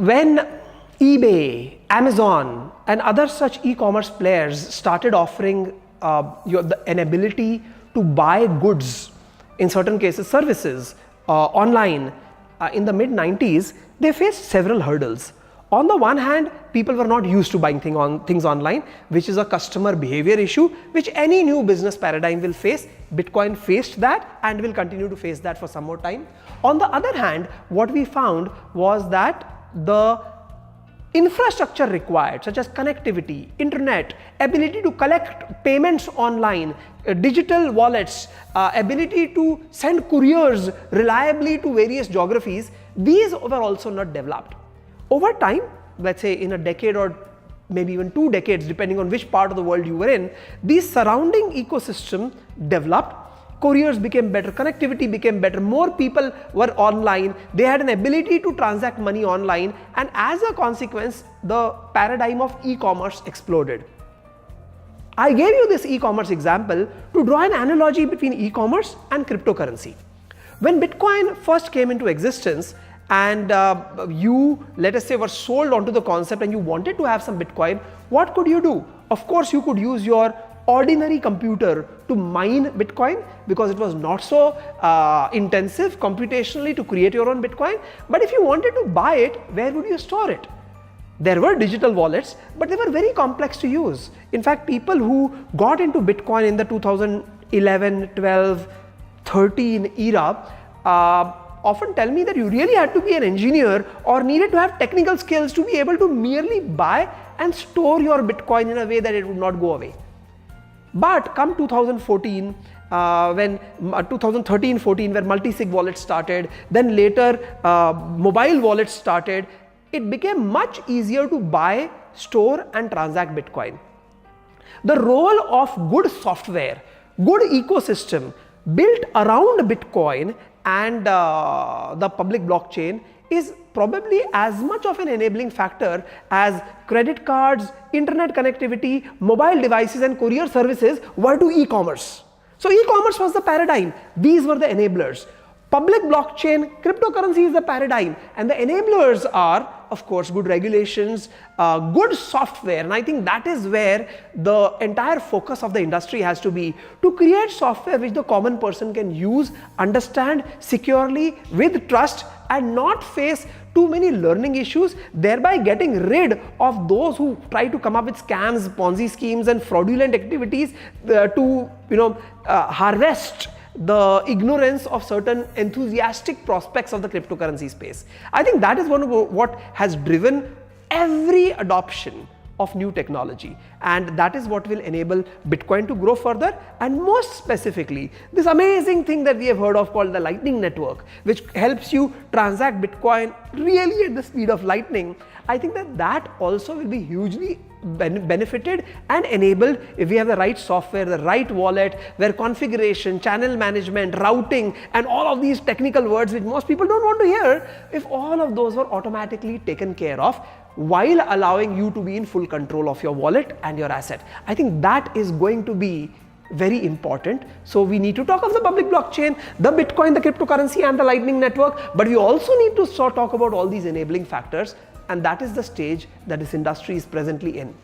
When eBay, Amazon and other such e-commerce players started offering an ability to buy goods, in certain cases services, online in the mid-90s, they faced several hurdles. On the one hand, people were not used to buying things online, which is a customer behavior issue, which any new business paradigm will face. Bitcoin faced that and will continue to face that for some more time. On the other hand, what we found was that the infrastructure required, such as connectivity, internet, ability to collect payments online, digital wallets, ability to send couriers reliably to various geographies, these were also not developed. Over time, let's say in a decade or maybe even 2 decades, depending on which part of the world you were in, these surrounding ecosystem developed. Couriers became better, connectivity became better, more people were online, they had an ability to transact money online, and as a consequence, the paradigm of e-commerce exploded. I gave you this e-commerce example to draw an analogy between e-commerce and cryptocurrency. When Bitcoin first came into existence, and you, let us say, were sold onto the concept and you wanted to have some Bitcoin, what could you do? Of course, you could use your ordinary computer to mine Bitcoin because it was not so intensive computationally to create your own Bitcoin. But if you wanted to buy it, where would you store it? There were digital wallets, but they were very complex to use. In fact, people who got into Bitcoin in the 2011, 12, 13 era often tell me that you really had to be an engineer or needed to have technical skills to be able to merely buy and store your Bitcoin in a way that it would not go away. But come 2014, when 2013-14, where multi-sig wallets started, then later mobile wallets started, it became much easier to buy, store and transact Bitcoin. The role of good software, good ecosystem built around Bitcoin and the public blockchain is probably as much of an enabling factor as credit cards, internet connectivity, mobile devices and courier services were to e-commerce. So e-commerce was the paradigm. These were the enablers. Public blockchain, cryptocurrency is the paradigm, and the enablers are, of course, good regulations, good software, and I think that is where the entire focus of the industry has to be, to create software which the common person can use, understand securely, with trust, and not face too many learning issues, thereby getting rid of those who try to come up with scams, Ponzi schemes and fraudulent activities to harvest the ignorance of certain enthusiastic prospects of the cryptocurrency space. I think that is one of what has driven every adoption of new technology, and that is what will enable Bitcoin to grow further, and most specifically this amazing thing that we have heard of called the Lightning Network, which helps you transact Bitcoin really at the speed of lightning. I think that also will be hugely benefited and enabled if we have the right software, the right wallet, where configuration, channel management, routing and all of these technical words which most people don't want to hear, if all of those were automatically taken care of while allowing you to be in full control of your wallet and your asset. I think that is going to be very important. So we need to talk of the public blockchain, the Bitcoin, the cryptocurrency and the Lightning Network, but we also need to talk about all these enabling factors, and that is the stage that this industry is presently in.